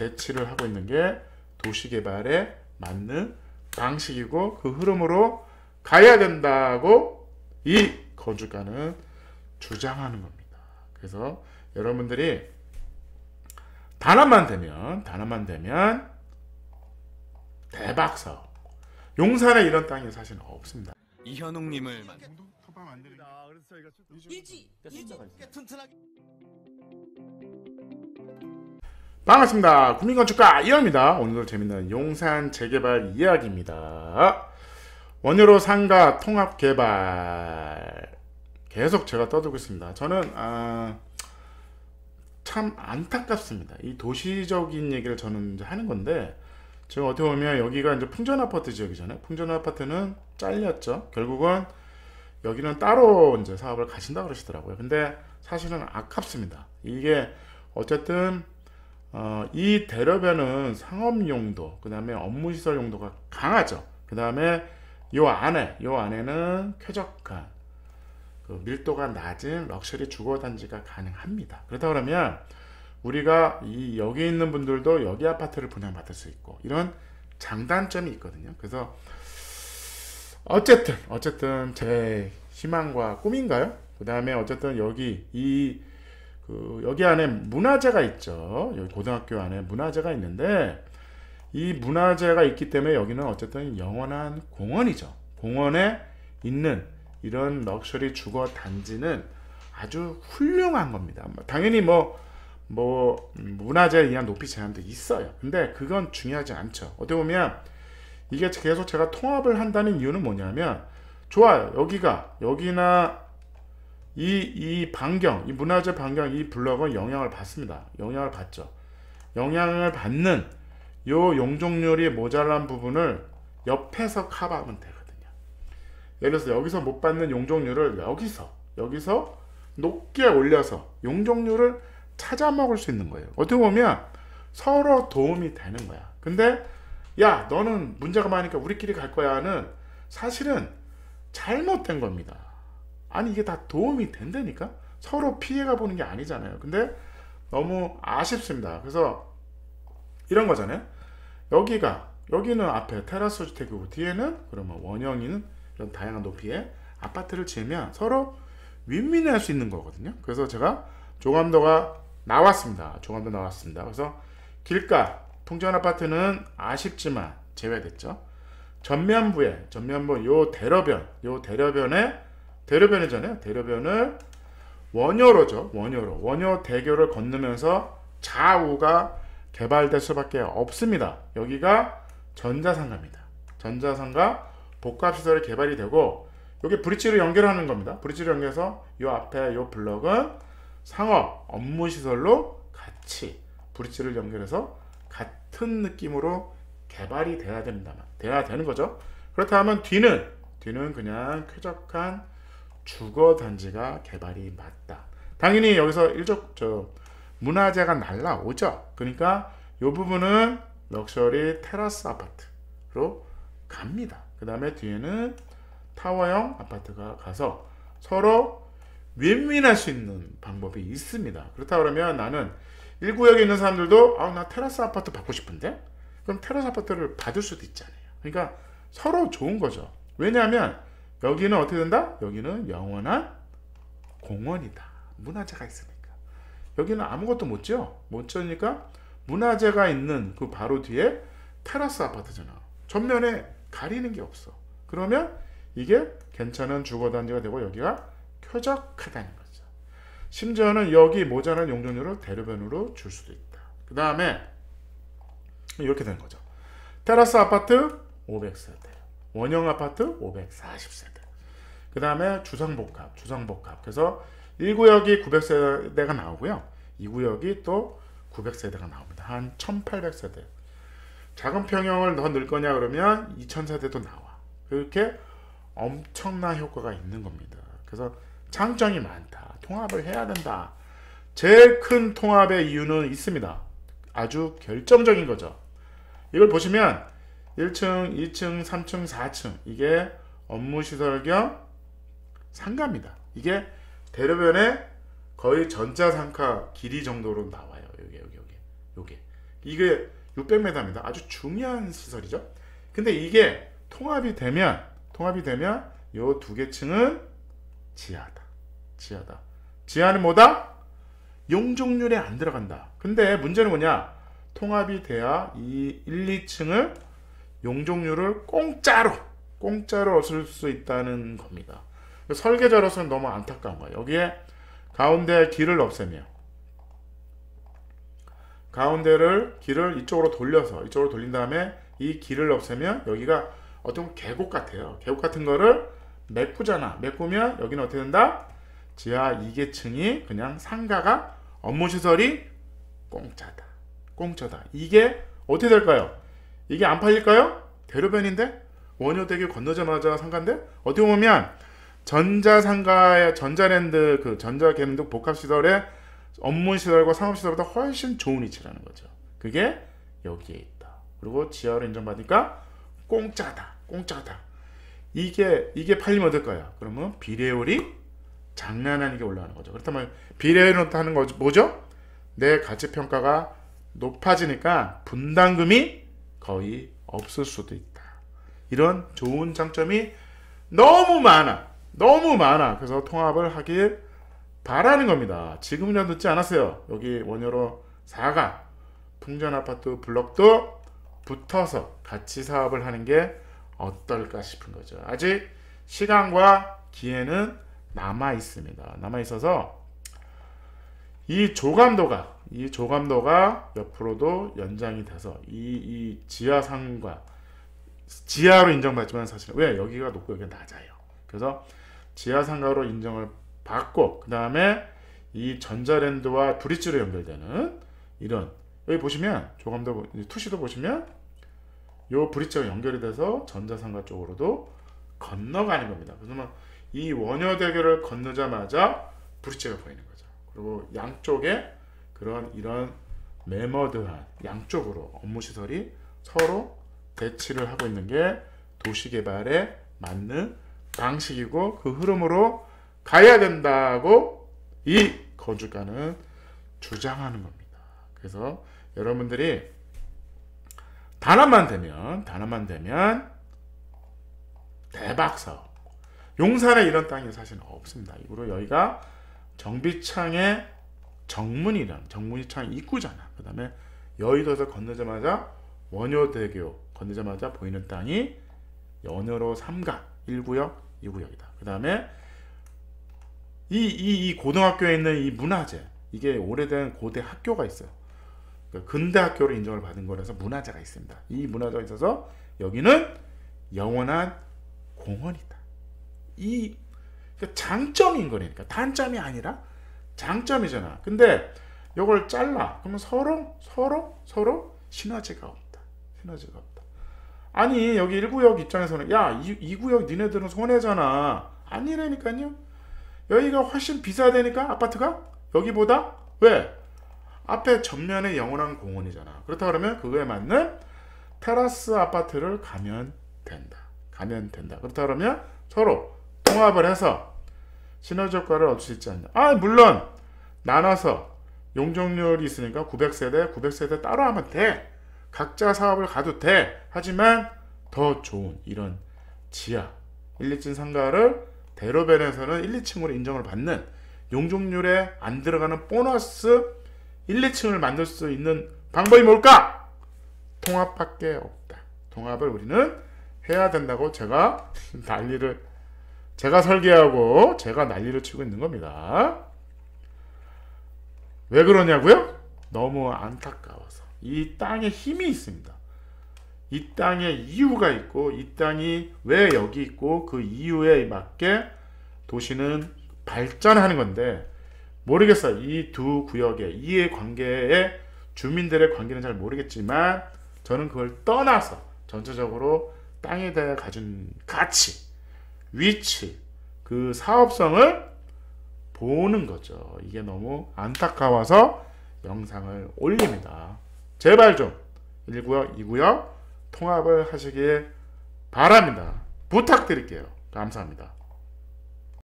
대치를 하고 있는 게 도시개발에 맞는 방식이고 그 흐름으로 가야 된다고 이 거주가는 주장하는 겁니다. 그래서 여러분들이 단합만 되면 대박 사업. 용산에 이런 땅이 사실은 없습니다. 이현웅님을 토방 안 되는 그래서 저희가 일지 튼튼하게. 반갑습니다. 국민건축가 이현입니다. 오늘도 재밌는 용산 재개발 이야기입니다. 원효로 상가 통합개발 계속 제가 떠들고 있습니다. 저는 참 안타깝습니다. 이 도시적인 얘기를 저는 이제 하는 건데 지금 어떻게 보면 여기가 이제 풍전아파트 지역이잖아요. 풍전아파트는 잘렸죠. 결국은 여기는 따로 이제 사업을 가신다 그러시더라고요. 근데 사실은 아깝습니다. 이게 어쨌든 이 대로변은 상업용도, 그 다음에 업무시설 용도가 강하죠. 그 다음에 요 안에는 쾌적한 그 밀도가 낮은 럭셔리 주거단지가 가능합니다. 그렇다 그러면 우리가 여기 있는 분들도 여기 아파트를 분양받을 수 있고 이런 장단점이 있거든요. 그래서 어쨌든 제 희망과 꿈인가요? 그 다음에 어쨌든 여기 여기 안에 문화재가 있죠. 여기 고등학교 안에 문화재가 있는데 이 문화재가 있기 때문에 여기는 어쨌든 영원한 공원이죠. 공원에 있는 이런 럭셔리 주거 단지는 아주 훌륭한 겁니다. 당연히 문화재에 의한 높이 제한도 있어요. 근데 그건 중요하지 않죠. 어떻게 보면 이게 계속 제가 통합을 한다는 이유는 뭐냐면 좋아요. 여기나 이 반경, 이 문화재 반경, 이 블럭은 영향을 받습니다. 영향을 받죠. 영향을 받는 요 용적률이 모자란 부분을 옆에서 커버하면 되거든요. 예를 들어서 여기서 못 받는 용적률을 여기서 높게 올려서 용적률을 찾아 먹을 수 있는 거예요. 어떻게 보면 서로 도움이 되는 거야. 근데 야, 너는 문제가 많으니까 우리끼리 갈 거야는 사실은 잘못된 겁니다. 아니 이게 다 도움이 된다니까? 서로 피해가 보는 게 아니잖아요. 근데 너무 아쉽습니다. 그래서 이런 거잖아요. 여기는 앞에 테라스 주택이고 뒤에는 그러면 원형인 이런 다양한 높이의 아파트를 지으면 서로 윈윈할 수 있는 거거든요. 그래서 제가 조감도가 나왔습니다. 그래서 길가 풍전 아파트는 아쉽지만 제외됐죠. 전면부 요 대로변이잖아요. 대로변을 원효 대교를 건너면서 좌우가 개발될 수밖에 없습니다. 여기가 전자상가입니다. 전자상가 복합시설이 개발이 되고 여기 브릿지를 연결하는 겁니다. 브릿지를 연결해서 요 앞에 요 블럭은 상업 업무시설로 같이 브릿지를 연결해서 같은 느낌으로 개발이 돼야 되는 거죠. 그렇다면 뒤는 그냥 쾌적한 주거단지가 개발이 맞다. 당연히 여기서 문화재가 날라오죠. 그러니까 이 부분은 럭셔리 테라스 아파트로 갑니다. 그 다음에 뒤에는 타워형 아파트가 가서 서로 윈윈할 수 있는 방법이 있습니다. 그렇다 그러면 나는 1구역에 있는 사람들도 나 테라스 아파트 받고 싶은데? 그럼 테라스 아파트를 받을 수도 있잖아요. 그러니까 서로 좋은 거죠. 왜냐하면 여기는 어떻게 된다? 여기는 영원한 공원이다. 문화재가 있으니까. 여기는 아무것도 못 지으니까 문화재가 있는 그 바로 뒤에 테라스 아파트잖아. 전면에 가리는 게 없어. 그러면 이게 괜찮은 주거단지가 되고 여기가 쾌적하다는 거죠. 심지어는 여기 모자란 용적률을 대로변으로 줄 수도 있다. 그 다음에 이렇게 되는 거죠. 테라스 아파트 500세대, 원형 아파트 540세대. 그 다음에 주상복합. 그래서 1구역이 900세대가 나오고요. 2구역이 또 900세대가 나옵니다. 한 1800세대. 작은 평형을 더 넣을 거냐 그러면 2000세대도 나와. 그렇게 엄청난 효과가 있는 겁니다. 그래서 장점이 많다. 통합을 해야 된다. 제일 큰 통합의 이유는 있습니다. 아주 결정적인 거죠. 이걸 보시면 1층, 2층, 3층, 4층 이게 업무시설 겸 상가입니다. 이게 대로변에 거의 전자상가 길이 정도로 나와요. 요게. 이게 600m입니다. 아주 중요한 시설이죠. 근데 이게 통합이 되면 요 두 개 층은 지하다. 지하는 뭐다? 용적률에 안 들어간다. 근데 문제는 뭐냐? 통합이 돼야 이 1, 2층을 용적률을 공짜로 얻을 수 있다는 겁니다. 설계자로서는 너무 안타까운 거예요. 여기에 가운데 길을 없애며 길을 이쪽으로 돌린 다음에 이 길을 없애면 여기가 어떤 계곡 같아요. 계곡 같은 거를 메꾸면 여기는 어떻게 된다? 지하 2계층이 그냥 상가가 업무시설이 공짜다. 이게 어떻게 될까요? 이게 안 팔릴까요? 대로변인데? 원효대교 건너자마자 상가인데? 어떻게 보면 전자상가의 전자랜드 그 전자개념등 복합시설의 업무시설과 상업시설보다 훨씬 좋은 위치라는 거죠. 그게 여기에 있다. 그리고 지하로 인정받으니까 공짜다. 이게 팔리면 어떨까요? 그러면 비례율이 장난 아니게 올라가는 거죠. 그렇다면 비례율을 하는 거 뭐죠? 내 가치평가가 높아지니까 분담금이 거의 없을 수도 있다. 이런 좋은 장점이 너무 많아. 그래서 통합을 하길 바라는 겁니다. 지금이라도 늦지 않았어요. 여기 원효로 4가 풍전아파트 블록도 붙어서 같이 사업을 하는 게 어떨까 싶은 거죠. 아직 시간과 기회는 남아 있습니다. 남아 있어서 이 조감도가 옆으로도 연장이 돼서 이 지하상가 지하로 인정받지만 사실은 왜 여기가 높고 여기가 낮아요. 그래서 지하상가로 인정을 받고 그 다음에 이 전자랜드와 브릿지로 연결되는 이런 여기 보시면 조감도 투시도 보시면 요 브릿지가 연결이 돼서 전자상가 쪽으로도 건너가는 겁니다. 그러면 이 원효대교를 건너자마자 브릿지가 보이는 거죠. 그리고 양쪽에 이런 매머드한 양쪽으로 업무시설이 서로 대치를 하고 있는 게 도시개발에 맞는 방식이고 그 흐름으로 가야 된다고 이 건축가는 주장하는 겁니다. 그래서 여러분들이 단합만 되면 대박 사업. 용산에 이런 땅이 사실은 없습니다. 그리고 여기가 정비창의 정문이창 입구잖아. 그 다음에 여의도에서 건너자마자 원효대교 건너자마자 보이는 땅이 연효로 3가 1구역 2구역이다. 그 다음에 이 고등학교에 있는 이 문화재, 이게 오래된 고대 학교가 있어요. 근대 학교로 인정을 받은 거라서 문화재가 있습니다. 이 문화재가 있어서 여기는 영원한 공원이다. 이 장점인 거니까 단점이 아니라 장점이잖아. 근데 이걸 잘라. 그러면 서로 시너지가 없다. 아니 여기 1구역 입장에서는 야 2구역 니네들은 손해잖아. 아니라니까요. 여기가 훨씬 비싸다니까 아파트가 여기보다. 왜? 앞에 전면에 영원한 공원이잖아. 그렇다 그러면 그거에 맞는 테라스 아파트를 가면 된다. 그렇다 그러면 서로 통합을 해서 시너지 효과를 얻을 수 있지 않냐. 물론 나눠서 용적률이 있으니까 900세대 따로 하면 돼. 각자 사업을 가도 돼. 하지만 더 좋은 이런 지하 1, 2층 상가를 대로변에서는 1, 2층으로 인정을 받는 용적률에 안 들어가는 보너스 1, 2층을 만들 수 있는 방법이 뭘까? 통합밖에 없다. 통합을 우리는 해야 된다고 제가 설계하고 제가 난리를 치고 있는 겁니다. 왜 그러냐고요? 너무 안타까워서. 이 땅에 힘이 있습니다. 이 땅에 이유가 있고 이 땅이 왜 여기 있고 그 이유에 맞게 도시는 발전하는 건데 모르겠어요. 이 두 구역의 이해관계의 주민들의 관계는 잘 모르겠지만 저는 그걸 떠나서 전체적으로 땅에 대해 가진 가치, 위치, 그 사업성을 보는 거죠. 이게 너무 안타까워서 영상을 올립니다. 제발 좀 1구역, 2구역 통합을 하시길 바랍니다. 부탁드릴게요. 감사합니다.